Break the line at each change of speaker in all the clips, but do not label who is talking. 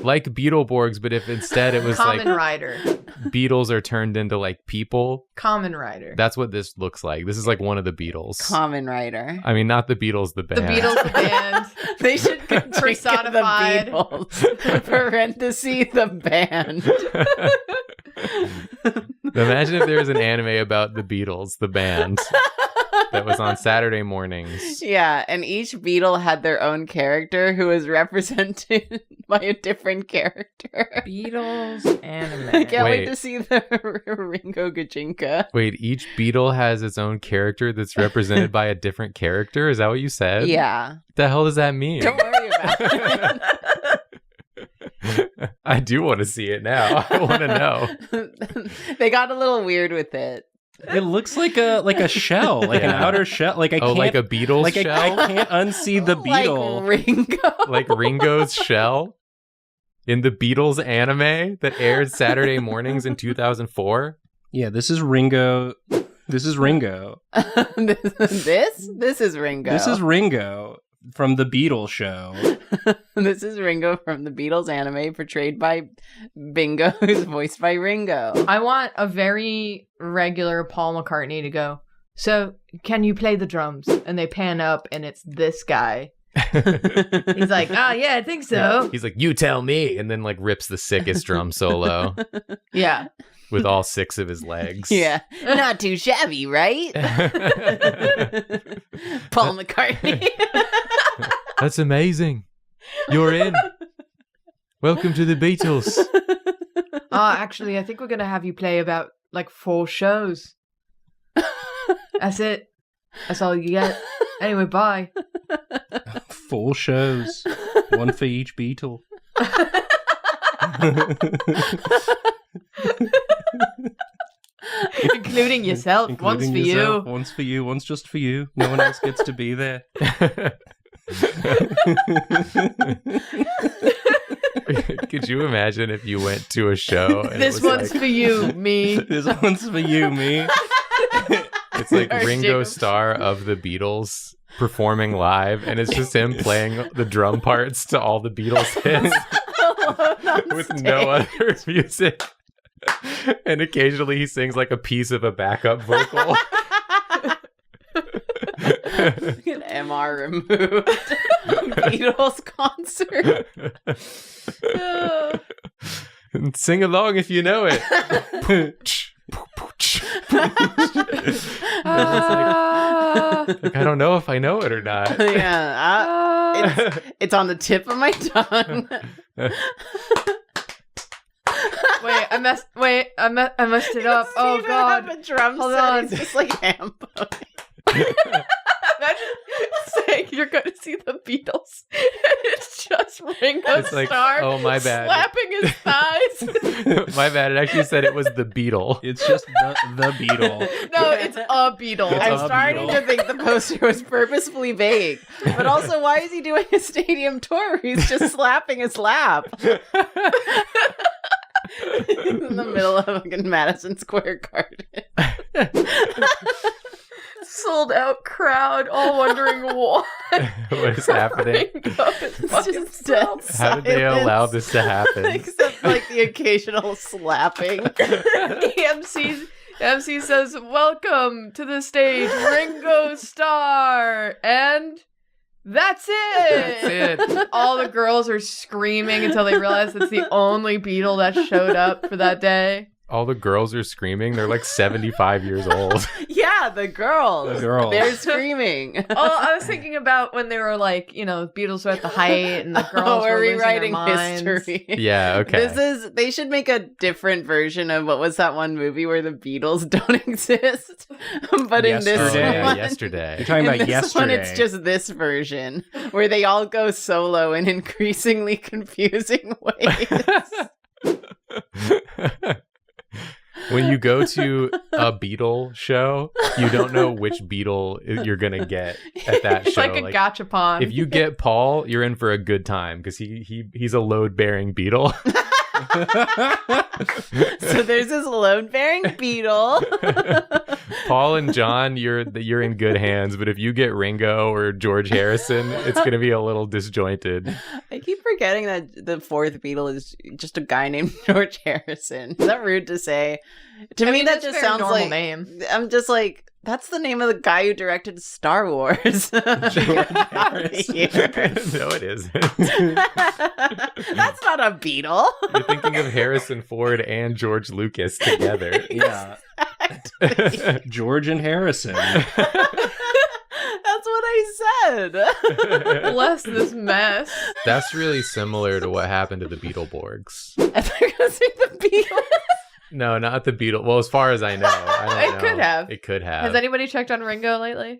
Like Beetleborgs, but if instead it was
Kamen
like
Rider.
Beetles are turned into like people.
Kamen Rider.
That's what this looks like. This is like one of the Beatles.
Kamen Rider.
I mean, not the Beatles, the band.
The Beatles, the band.
They should
Personified.
the Beatles. Parentheses, the band.
Imagine if there was an anime about the Beatles, the band, that was on Saturday mornings.
Yeah, and each Beatle had their own character who was represented by a different character.
Beatles anime.
I can't wait
Wait.
to see the Ringo Gajinka.
Wait, each Beatle has its own character that's represented by a different character? Is that what you said?
Yeah.
What the hell does that mean?
Don't worry about it.
I do want to see it now. I want to know.
They got a little weird with it.
It looks like a shell, like an
Yeah.
outer shell. Like I
Oh,
can't,
like a Beatles
like
shell?
I can't unsee the beetle.
Like Ringo.
Like Ringo's shell? In the Beatles anime that aired Saturday mornings in 2004?
Yeah, this is Ringo. This is Ringo.
This is Ringo.
This is Ringo from the Beatles show.
This is Ringo from the Beatles anime, portrayed by Bingo, who's voiced by Ringo.
I want a very regular Paul McCartney to go, so can you play the drums? And they pan up and it's this guy. He's like, oh yeah, I think so.
He's like, you tell me. And then like rips the sickest drum solo
Yeah.
with all 6 of his legs.
Yeah, not too shabby, right? Paul McCartney.
That's amazing. You're in. Welcome to the Beatles.
Actually, I think we're going to have you play about like 4 shows. That's it. That's all you get. Anyway, bye.
4 shows, one for each Beatle.
Including yourself. Once for
yourself,
you.
Once for you. One's just for you. No one else gets to be there.
Could you imagine if you went to a show and
This
it was
one's
like,
for you, me.
This one's for you, me.
it's like
Our
Ringo
Jacobs.
Starr of the Beatles performing live, and it's just him playing the drum parts to all the Beatles hits with no other music. And occasionally he sings like a piece of a backup vocal.
An MR removed. Beatles concert.
And sing along if you know it. Like, I don't know if I know it or not.
Yeah, it's on the tip of my tongue.
Wait, I messed it up. Oh
Even
god.
have a drum
Hold
set.
on.
It's just like Hambones.
Imagine saying you're going to see the Beatles, and it's just Ringo
It's like,
Starr
oh, my bad.
slapping his thighs.
My bad. It actually said it was the Beetle.
It's just the Beatle.
No, it's a Beetle.
It's
I'm
a
starting
Beatle.
to think the poster was purposefully vague. But also, why is he doing a stadium tour where he's just slapping his lap? In the middle of fucking Madison Square Garden.
Sold out crowd, all wondering why.
What is happening?
Ringo is
It's
fucking
just dead
How did they
silence.
allow this to happen?
Except like the occasional slapping.
The MC says, "Welcome to the stage, Ringo Starr," and that's it.
That's it.
All the girls are screaming until they realize it's the only Beatle that showed up for that day.
All the girls are screaming. They're like 75 years old.
Yeah, the girls.
The girls.
They're screaming.
Oh, I was thinking about when they were like, Beatles were at the height and the girls
we're
were losing their
rewriting
minds.
history.
Yeah, okay.
They should make a different version of what was that one movie where the Beatles don't exist? But in this
Oh,
Yesterday.
yeah,
one,
yesterday.
You're talking
in
about
this one,
yesterday.
it's just this version where they all go solo in increasingly confusing ways.
When you go to a Beatle show, you don't know which Beatle you're gonna get at that
It's
show.
like a gachapon.
If you get Paul, you're in for a good time because he's a load-bearing Beatle.
So there's this load-bearing Beatle.
Paul and John, you're in good hands. But if you get Ringo or George Harrison, it's going to be a little disjointed.
I keep forgetting that the fourth Beatle is just a guy named George Harrison. Is that rude to say? To me, that
that's
just
a very
sounds
normal
like
name.
I'm just like, that's the name of the guy who directed Star Wars.
George
Harrison.
No, it isn't.
That's not a Beatle.
You're thinking of Harrison Ford and George Lucas together.
Yeah. George and Harrison.
That's what I said.
Bless this mess.
That's really similar to what happened to the Beetleborgs.
I thought you were going to say the Beatles.
No, not the Beatles. Well, as far as I know. I don't know.
Could have.
It could have.
Has anybody checked on Ringo lately?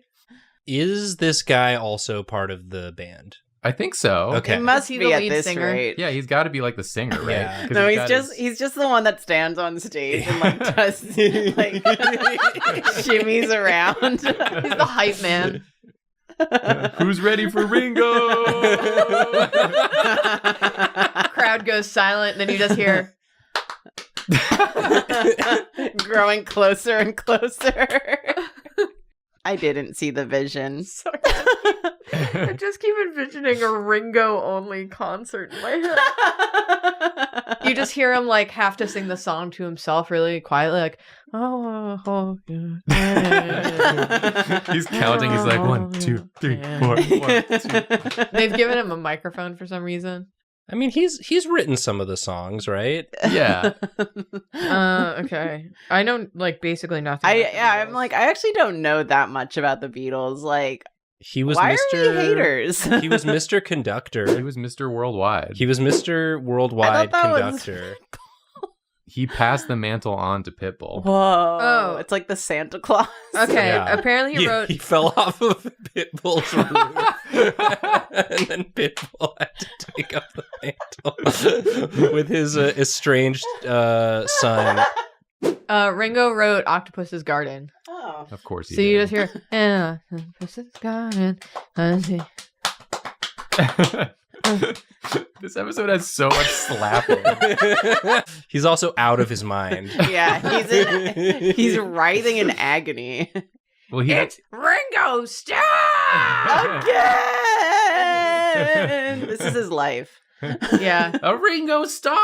Is this guy also part of the band?
I think so.
Okay.
It must
Is he
be
the
at
lead
this
singer?
rate.
Yeah, he's got to be like the singer, right?
Yeah.
'Cause
No,
got
he's just the one that stands on stage and like does like shimmies around.
He's the hype man.
Who's ready for Ringo?
Crowd goes silent, and then you just hear.
Growing closer and closer. I didn't see the vision.
Sorry. I just keep envisioning a Ringo only concert in my head. You just hear him like have to sing the song to himself really quietly, like, oh yeah.
He's counting. He's like 1, 2, 3, 4. 1, 2.
They've given him a microphone for some reason.
I mean, he's written some of the songs, right?
Yeah.
Okay. I know like basically nothing. about the
I'm
Beatles.
like, I actually don't know that much about the Beatles. Like,
He was
why
Mr.
are we haters?
He was Mr.
He
Conductor.
was Mr. Worldwide.
He was Mr. Worldwide
that was-
Conductor.
He passed the mantle on to Pitbull.
Whoa.
Oh.
It's like the Santa Claus.
Okay,
Yeah.
apparently he wrote.
He fell off of Pitbull's roof, and then Pitbull had to take up the mantle with his estranged son.
Ringo wrote Octopus's Garden.
Oh.
Of course he
So you
did.
just hear, Octopus's Garden.
This episode has so much slapping.
He's also out of his mind.
Yeah, he's writhing in agony.
Well, he
Ringo Starr!
Again! This is his life.
Yeah.
a Ringo Starr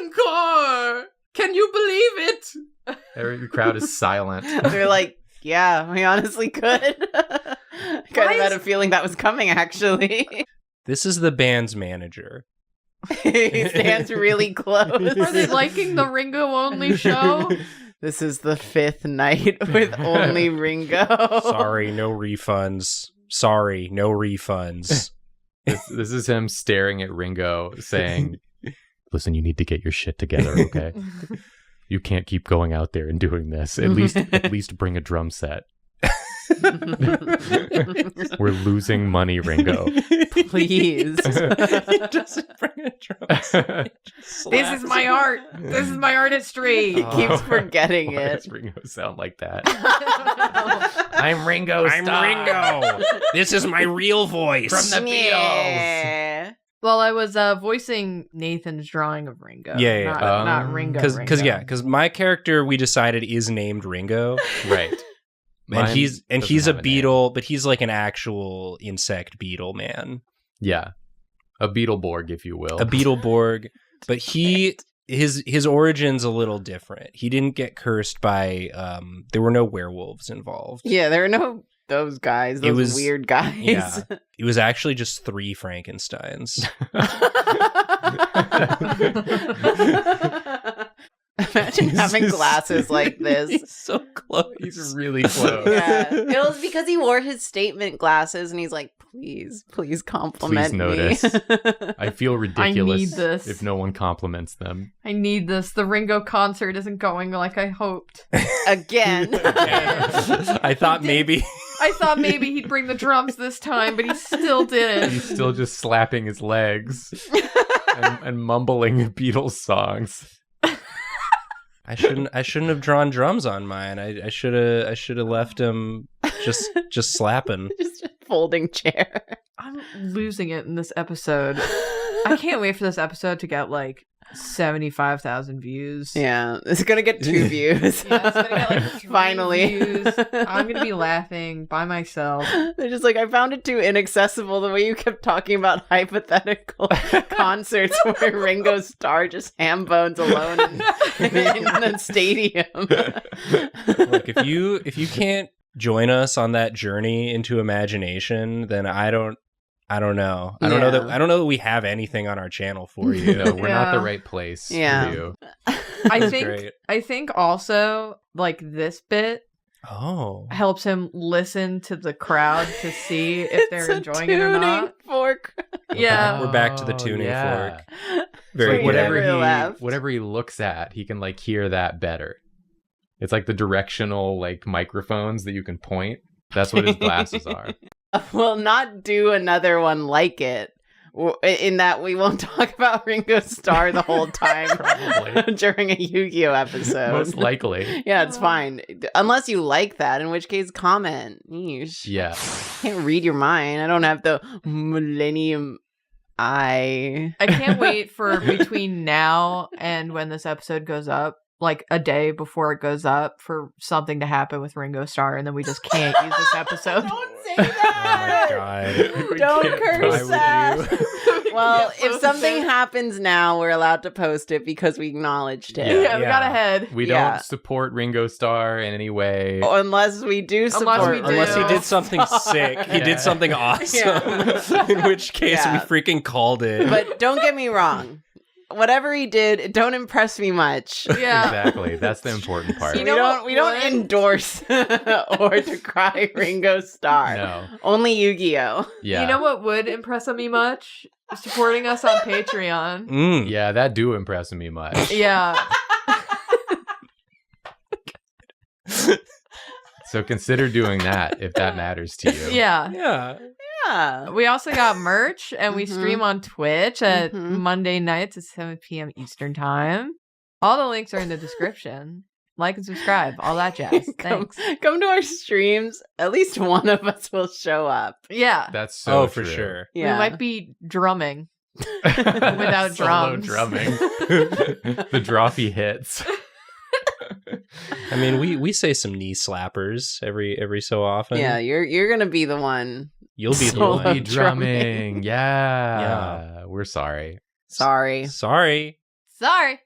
encore. Can you believe it? The crowd is silent.
They're like, yeah, we honestly could. Kind of had a feeling that was coming, actually.
This is the band's manager.
He stands really close.
Are they liking the Ringo only show?
This is the fifth night with only Ringo.
Sorry, no refunds. Sorry, no refunds.
This is him staring at Ringo saying, listen, you need to get your shit together, okay? You can't keep going out there and doing this. At least bring a drum set. We're losing money, Ringo.
Please.
He doesn't bring a drum set.
This is my art. This is my artistry.
He keeps forgetting
Why
it.
does Ringo sound like that?
I
I'm Ringo
I'm
Starr.
Ringo. This is my real voice.
From the Beatles.
Yeah.
Well, I was voicing Nathan's drawing of Ringo.
Yeah.
Not Ringo.
Because my character we decided is named Ringo,
Right.
and
Mine
he's
doesn't
a
have name.
beetle, but he's like an actual insect beetle man,
Yeah. A Beetleborg, if you will.
a Beetleborg. But his origin's a little different. He didn't get cursed by there were no werewolves involved.
Yeah, there are no those guys, those
was-
weird guys.
Yeah. It was actually just 3 Frankensteins.
Imagine having glasses like this.
He's so close.
He's really close.
Yeah. It was because he wore his statement glasses and he's like, please compliment
Please notice.
me.
I feel ridiculous
need this.
if no one compliments them.
I need this. The Ringo concert isn't going like I hoped.
Again.
I thought maybe
I thought maybe he'd bring the drums this time, but he still didn't.
He's still just slapping his legs and mumbling Beatles songs.
I shouldn't have drawn drums on mine. I should have left him just slapping.
Just a folding chair.
I'm losing it in this episode. I can't wait for this episode to get like 75,000 views.
Yeah, it's gonna get 2 views.
Yeah, it's gonna get like 3
Finally.
views. I'm gonna be laughing by myself.
They're just like, I found it too inaccessible the way you kept talking about hypothetical concerts where Ringo Starr just Hambones alone in the stadium.
Look, if you can't join us on that journey into imagination, then I don't know. I don't know that we have anything on our channel for you.
No, we're not
Yeah.
the right place
Yeah.
for you.
Great.
I think also like this bit
Oh.
helps him listen to the crowd to see if they're
It's a
enjoying it or
tuning
not.
fork.
Yeah.
We're back to the
Oh,
tuning
yeah.
fork.
So,
Very
like,
good.
whatever
whatever he looks at, he can like hear that better. It's like the directional like microphones that you can point. That's what his glasses are.
We'll not do another one like it. In that we won't talk about Ringo Starr the whole time
Probably.
during a Yu-Gi-Oh episode.
Most likely.
Yeah, it's fine. Unless you like that, in which case comment. Yeesh.
Yeah.
Can't read your mind. I don't have the millennium eye.
I can't wait for between now and when this episode goes up, like a day before it goes up, for something to happen with Ringo Starr, and then we just can't use this episode.
Don't say
Oh my
that.
god.
Don't
can't
curse
post
that. Well,
Yeah,
if
post
something
it.
happens now, we're allowed to post it because we acknowledged it.
Yeah, we got
Yeah.
ahead.
We
Yeah.
don't support Ringo Starr in any way.
Unless we do support.
Unless we do.
Unless he
Ringo
did something
Starr.
sick. He
Yeah.
did something awesome. In which case
Yeah.
we freaking called it.
But don't get me wrong. Whatever he did, it don't impress me much.
Yeah.
Exactly. That's the important part.
You know what
we don't
would?
endorse or decry Ringo Starr.
No.
Only Yu-Gi-Oh.
Yeah.
You know what would impress me much? Supporting us on Patreon.
Mm.
Yeah, that do impress me much.
Yeah.
So consider doing that if that matters to you.
Yeah.
Yeah.
Yeah.
We also got merch, and we
Mhm.
stream on Twitch at
Mhm.
Monday nights at 7 p.m. Eastern Time. All the links are in the description. Like and subscribe, all that jazz.
Come,
Thanks.
come to our streams. At least one of us will show up.
Yeah.
That's so
For
true.
sure.
Yeah.
We might be drumming.
Without
drums.
drumming. The Drawfee hits.
I mean, we say some knee slappers every so often.
Yeah, you're gonna be the one.
You'll be the
Solo
You'll
one.
be drumming.
drumming.
Yeah.
Yeah.
We're sorry.
Sorry.
Sorry.
Sorry.